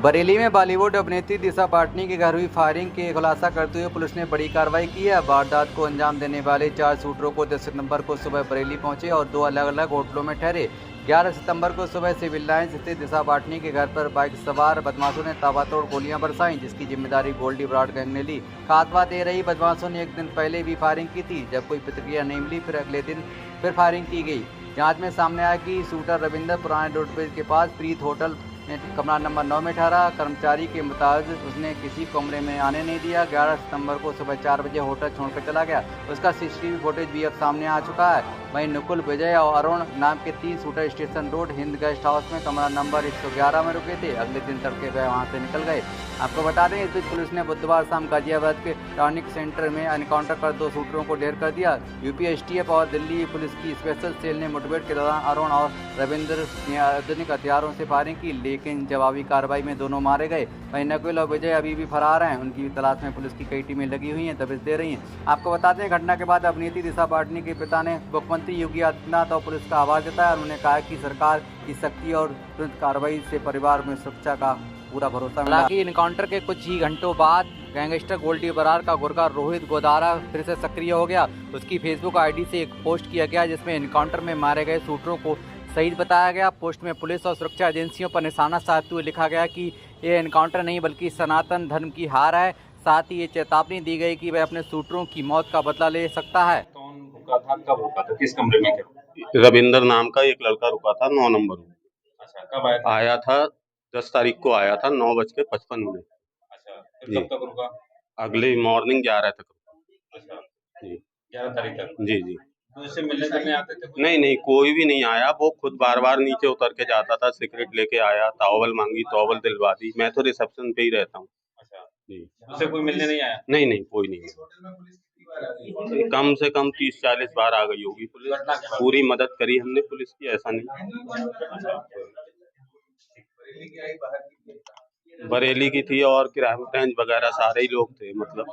बरेली में बॉलीवुड अभिनेत्री दिशा पाटनी के घर हुई फायरिंग के खुलासा करते हुए पुलिस ने बड़ी कार्रवाई की है। वारदात को अंजाम देने वाले 4 शूटरों को 10 सितंबर को सुबह बरेली पहुंचे और 2 अलग अलग होटलों में ठहरे। 11 सितंबर को सुबह सिविल लाइंस स्थित दिशा पाटनी के घर पर बाइक सवार बदमाशों ने ताबड़तोड़ गोलियां बरसाईं, जिसकी जिम्मेदारी गोल्डी ब्राड गैंग ने ली। खातवा दे रही बदमाशों ने एक दिन पहले भी फायरिंग की थी। जब कोई प्रतिक्रिया नहीं मिली, फिर अगले दिन फिर फायरिंग की गई। जांच में सामने आया कि शूटर रविंदर पुराने रोडवेज के पास प्रीत होटल में कमरा नंबर 9 में ठहरा। कर्मचारी के मुताबिक उसने किसी कमरे में आने नहीं दिया। 11 सितंबर को सुबह 4 बजे होटल छोड़कर चला गया। उसका सीसीटीवी फुटेज भी अब सामने आ चुका है। वहीं नुकुल, विजय और अरुण नाम के 3 shooter station road Hind guest house में कमरा नंबर 111 में रुके थे। अगले दिन तड़के वह वहां से निकल गए। आपको बता दें, इस बीच पुलिस ने बुधवार शाम गाजियाबाद के टॉनिक सेंटर में एनकाउंटर कर 2 शूटरों को ढेर कर दिया। यूपी एसटीएफ और दिल्ली पुलिस की स्पेशल सेल ने मुठभेड़ के दौरान अरुण और रविंद्र ने आधुनिक हथियारों से फायरिंग की, लेकिन जवाबी कार्रवाई में दोनों मारे गए। वहीं नकुल और विजय अभी भी फरार हैं। उनकी तलाश में पुलिस की कई टीमें लगी हुई हैं, दबिश दे रही हैं। आपको बताते हैं, घटना के बाद अभिनेत्री दिशा पाटनी के पिता ने मुख्यमंत्री योगी आदित्यनाथ और पुलिस का आभार जताया। उन्होंने कहा कि सरकार की सख्ती और तुरंत कार्रवाई से परिवार में सुरक्षा का पूरा भरोसा मिला। हालांकि इनकाउंटर के कुछ ही घंटों बाद गैंगस्टर गोल्डी बरार का गुर्गा रोहित गोदारा फिर से सक्रिय हो गया। उसकी फेसबुक आईडी से एक पोस्ट किया गया, जिसमें एनकाउंटर में मारे गए शूटरों को शहीद बताया गया। पोस्ट में पुलिस और सुरक्षा एजेंसियों पर निशाना साधते हुए लिखा गया कि ये एनकाउंटर नहीं बल्कि सनातन धर्म की हार है। साथ ही ये चेतावनी दी गई कि वह अपने शूटरों की मौत का बदला ले सकता है। कौन रुका था, कब रुका था, किस कमरे में? रविंदर नाम का एक लड़का रुका था 9 नंबर में। अच्छा, कब आया था 10 तारीख को आया था 9:55। अच्छा, फिर कब तक रुका? अगले मॉर्निंग 11 तक रुका। अच्छा जी 11 तारीख तक। जी जी। तो इससे मिलने जुलने आते थे? नहीं, कोई भी नहीं आया। वो खुद बार बार नीचे उतर के जाता था, सिगरेट लेके आया, टॉवल मांगी, टॉवल दिलवा दी। मैं तो रिसेप्शन पे ही रहता हूँ। अच्छा जी। उससे कोई मिलने नहीं आया? नहीं, कोई नहीं। कम से कम 30-40 बार आ गई होगी पुलिस। पूरी मदद करी हमने पुलिस की, ऐसा नहीं। बरेली की थी और किरामगंज वगैरह सारे ही लोग थे। मतलब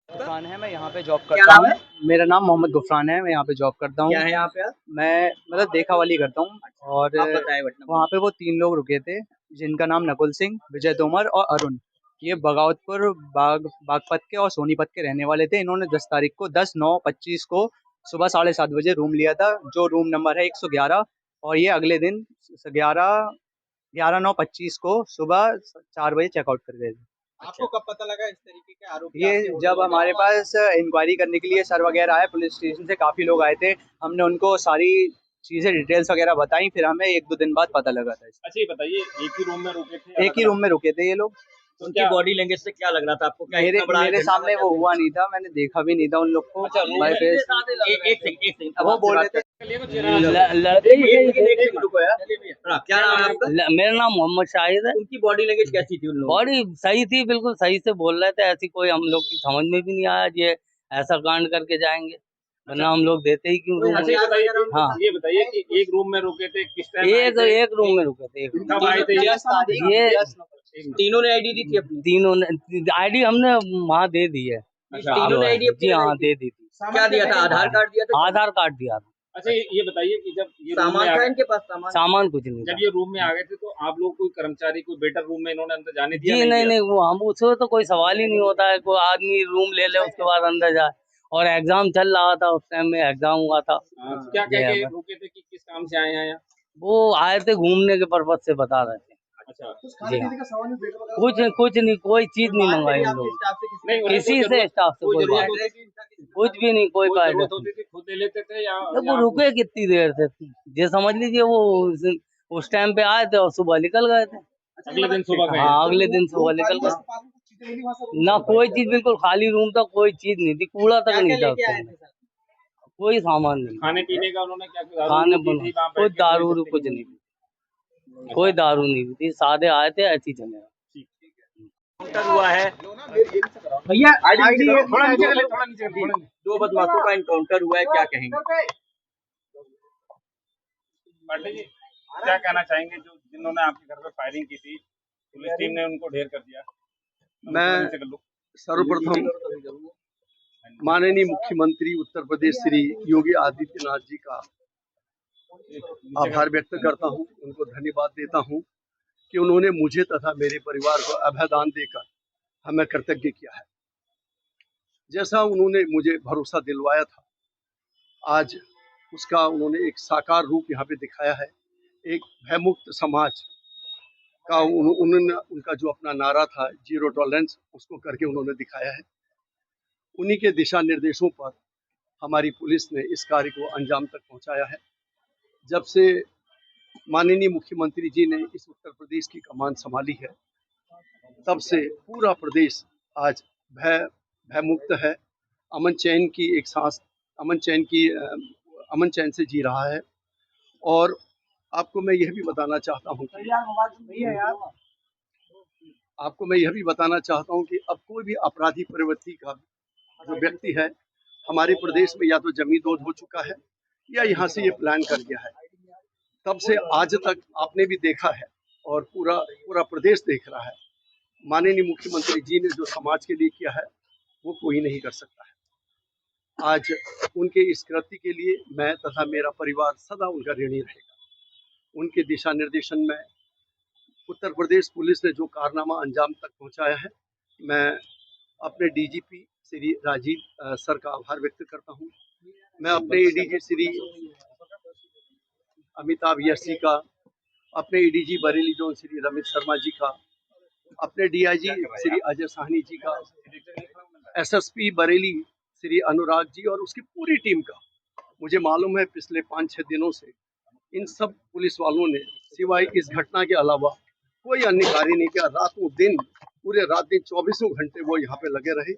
गुफरान है, मैं यहाँ पे जॉब करता हूँ। मेरा नाम मोहम्मद गुफरान है, मैं यहाँ पे जॉब करता हूँ। क्या है यहाँ पे? मैं मतलब देखा वाली करता हूँ। और वहाँ पे वो 3 लोग रुके थे, जिनका नाम नकुल सिंह, विजय तोमर और अरुण। ये बगावतपुर बागपत के और सोनीपत के रहने वाले थे। इन्होंने 10 तारीख को 10/9/25 को सुबह 7:30 बजे रूम लिया था, जो रूम नंबर है 111। और ये अगले दिन 11/9/25 को सुबह 4 बजे चेकआउट कर गए थे। आपको कब पता लगा इस तरीके के आरोप? ये जब हमारे पास इंक्वायरी करने के लिए सर वगैरह आए, पुलिस स्टेशन से काफ़ी लोग आए थे। हमने उनको सारी चीज़ें डिटेल्स वगैरह बताई, फिर हमें 1-2 दिन बाद पता लगा था। अच्छा, ये बताइए, एक ही रूम में रुके थे? एक ही रूम में रुके थे ये लोग। उनकी बॉडी लैंग्वेज से क्या लग रहा था आपको? क्या मेरे सामने वो हुआ नहीं था, मैंने देखा भी नहीं था उन लोग को। अच्छा, एक सेकंड वो बोल रहे थे क्या नाम है आपका? मेरा नाम मोहम्मद शाहिद है। उनकी बॉडी लैंग्वेज कैसी थी? उन लोगों बॉडी सही थी, बिल्कुल सही से बोल रहे थे। ऐसी कोई हम लोग की समझ में भी नहीं आया ये ऐसा कांड करके जाएंगे, वरना हम लोग देते ही क्यों रूम में। हाँ, ये बताइए कि एक रूम में रुके थे, किस टाइम? एक रूम में रुके थे। कब आए थे ये तीनों ने आईडी दी थी अपनी? तीनों ने आईडी हमने वहाँ दे दी है। तीनों ने आईडी जी हाँ, दे दी थी। क्या दिया था? आधार कार्ड दिया था? आधार कार्ड दिया था। अच्छा, ये बताइए कि जब ये रूम सामान में था इनके पास? सामान कुछ नहीं था। जब ये रूम में आ गए थे तो आप लोग कोई कर्मचारी, कोई वेटर रूम में इन्होंने अंदर जाने दिया? जी नहीं, वो हम उसमें तो कोई सवाल ही नहीं होता है। कोई आदमी रूम ले ले उसके बाद अंदर जाए। और एग्जाम चल रहा था उस टाइम में, एग्जाम हुआ था। क्या कह के रुके थे कि किस काम से आए हैं यहाँ? वो आए थे घूमने के पर्पज से बता रहे थे। अच्छा, जी हाँ। कुछ नहीं, कोई चीज नहीं मंगाई हम लोग किसी से, स्टाफ से कोई बात, कुछ भी नहीं, कोई बात नहीं। खुद ले लेते थे या वो रुके कितनी देर थे, ये समझ लीजिए। वो उस टाइम पे आए थे और सुबह निकल गए थे। अगले दिन सुबह गए? हाँ, अगले दिन सुबह निकल गए। ना कोई चीज, बिल्कुल खाली रूम था, कोई चीज नहीं थी, कूड़ा तक नहीं था, कोई सामान नहीं। खाने पीने का उन्होंने क्या? खाने कोई दारू कुछ नहीं, कोई दारू नहीं थी, सादे आए थे ऐसी जगह। हुआ है भैया, थोड़ा नीचे। 2 बदमाशों का एनकाउंटर हुआ है, क्या कहेंगे? पाटिल जी, क्या कहना चाहेंगे जिन्होंने आपके घर पे फायरिंग की थी, पुलिस टीम ने उनको ढेर कर दिया? मैं सर्वप्रथम माननीय मुख्यमंत्री उत्तर प्रदेश श्री योगी आदित्यनाथ जी का आभार व्यक्त करता हूं, उनको धन्यवाद देता हूं कि उन्होंने मुझे तथा मेरे परिवार को अभयदान देकर हमें कृतज्ञ किया है। जैसा उन्होंने मुझे भरोसा दिलवाया था, आज उसका उन्होंने एक साकार रूप यहाँ पे दिखाया है। एक भयमुक्त समाज का उन्होंने उनका जो अपना नारा था, जीरो टॉलरेंस, उसको करके उन्होंने दिखाया है। उन्हीं के दिशा निर्देशों पर हमारी पुलिस ने इस कार्य को अंजाम तक पहुंचाया है। जब से माननीय मुख्यमंत्री जी ने इस उत्तर प्रदेश की कमान संभाली है, तब से पूरा प्रदेश आज भयमुक्त है। अमन चैन की एक सांस, अमन चैन से जी रहा है। और आपको मैं यह भी बताना चाहता हूं कि अब कोई भी आपराधिक प्रवृत्ति का जो व्यक्ति है हमारे प्रदेश में या तो जमींदोज हो चुका है या यहाँ से ये प्लान कर गया है। तब से आज तक आपने भी देखा है और पूरा प्रदेश देख रहा है, माननीय मुख्यमंत्री जी ने जो समाज के लिए किया है वो कोई नहीं कर सकता है। आज उनके इस कृत्य के लिए मैं तथा मेरा परिवार सदा उनका ऋणी रहेगा। उनके दिशा निर्देशन में उत्तर प्रदेश पुलिस ने जो कारनामा अंजाम तक पहुंचाया है, मैं अपने डीजीपी श्री राजीव सर का आभार व्यक्त करता हूं। मैं अपने एडीजी श्री अमिताभ यसी का, अपने एडीजी बरेली जोन श्री रमित शर्मा जी का, अपने डीआईजी श्री अजय साहनी जी का, एसएसपी बरेली श्री अनुराग जी और उसकी पूरी टीम का। मुझे मालूम है पिछले 5-6 दिनों से इन सब पुलिस वालों ने सिवाय इस घटना के अलावा कोई अन्य कार्य नहीं किया। रातों दिन, पूरे रात दिन 24 घंटे वो यहाँ पे लगे रहे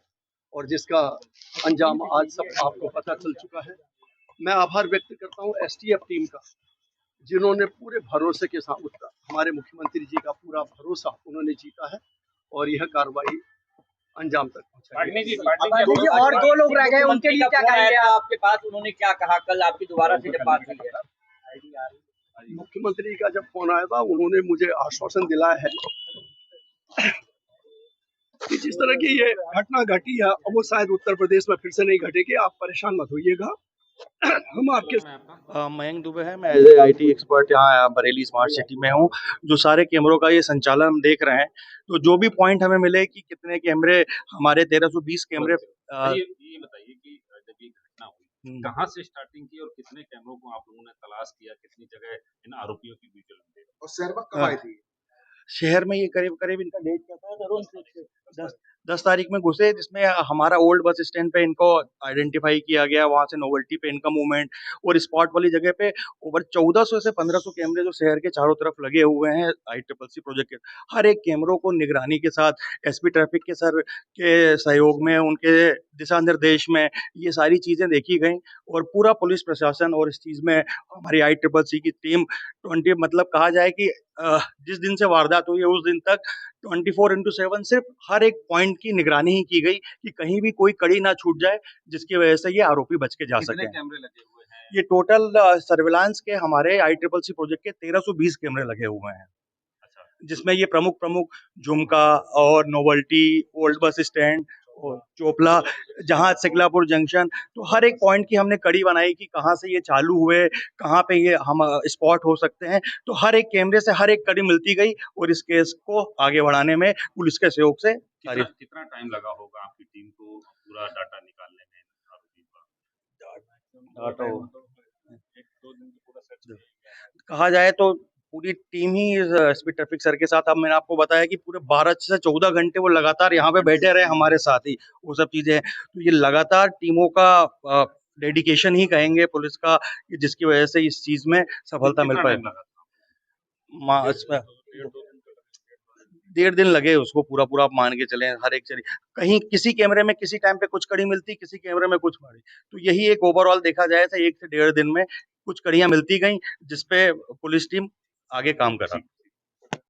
और जिसका अंजाम आज सब आपको पता चल चुका है। मैं आभार व्यक्त करता हूँ एसटीएफ टीम का, जिन्होंने पूरे भरोसे के साथ हमारे मुख्यमंत्री जी का पूरा भरोसा उन्होंने जीता है और यह कार्रवाई अंजाम तक पहुंचाई। और 2 लोग रह गए, उनके लिए क्या कहेंगे आपके पास? उन्होंने क्या कहा कल आपकी दोबारा से जब बात हुई है? मुख्यमंत्री का जब फोन आया था, उन्होंने मुझे आश्वासन दिलाया है कि जिस तरह की ये घटना घटी है वो शायद उत्तर प्रदेश में फिर से नहीं घटेगी। आप परेशान मत होइएगा, हम आपके। मयंक दुबे है, मैं एज ए IT एक्सपर्ट यहाँ बरेली स्मार्ट सिटी में हूँ। जो सारे कैमरों का ये संचालन हम देख रहे हैं, तो जो भी पॉइंट हमें मिले कि कितने कैमरे हमारे 1320 कैमरे। ये बताइए कि जब ये घटना हुई कहाँ से स्टार्टिंग की और कितने कैमरों को आप लोगों ने तलाश किया, कितनी जगह इन आरोपियों की विजुअल मिले और शहर में कब आई थी? शहर में ये करीब इनका डेट क्या था? 10 तारीख में घुसे, जिसमें हमारा ओल्ड बस स्टैंड पे इनको आइडेंटिफाई किया गया, वहाँ से नोवेल्टी पे इनका मूवमेंट और स्पॉट वाली जगह पे ओवर 1400 से 1500 कैमरे जो शहर के चारों तरफ लगे हुए हैं ICCC प्रोजेक्ट के। हर एक कैमरों को निगरानी के साथ SP ट्रैफिक के सर के सहयोग में, उनके दिशा निर्देश में ये सारी चीज़ें देखी गई और पूरा पुलिस प्रशासन और इस चीज़ में हमारी ICCC की टीम 20 मतलब कहा जाए कि जिस दिन से वारदात हुई है उस दिन तक 24/7 सिर्फ हर एक पॉइंट की निगरानी ही की गई कि कहीं भी कोई कड़ी ना छूट जाए, जिसकी वजह से ये आरोपी बच के जा सके। कैमरे लगे हुए हैं? ये टोटल सर्विलांस के हमारे ICCC प्रोजेक्ट के 1320 कैमरे लगे हुए हैं, जिसमें ये प्रमुख झुमका और नोवेल्टी, ओल्ड बस स्टैंड और चोपला, जहाँ सिकलापुर जंक्शन, तो हर एक पॉइंट की हमने कड़ी बनाई कि कहाँ से ये चालू हुए, कहाँ पे ये हम स्पॉट हो सकते हैं। तो हर एक कैमरे से हर एक कड़ी मिलती गई और इस केस को आगे बढ़ाने में पुलिस के सहयोग से कितना टाइम लगा होगा आपकी टीम को पूरा डाटा निकालने में? कहा जाए तो पूरी टीम ही SP ट्रैफिक सर के साथ, अब मैंने आपको बताया कि पूरे 12 से 14 घंटे वो लगातार यहाँ पे बैठे रहे हमारे साथ ही, वो सब चीजें। तो ये लगातार टीमों का डेडिकेशन ही कहेंगे पुलिस का, जिसकी वजह से इस चीज में सफलता मिल पाए। 1.5 दिन लगे उसको पूरा आप मान के चले। हर एक कहीं किसी कैमरे में किसी टाइम पे कुछ कड़ी मिलती, किसी कैमरे में कुछ कड़ी, तो यही एक ओवरऑल देखा जाए तो 1 से 1.5 दिन में कुछ कड़ियां मिलती गई, जिसपे पुलिस टीम आगे काम कर रहा है।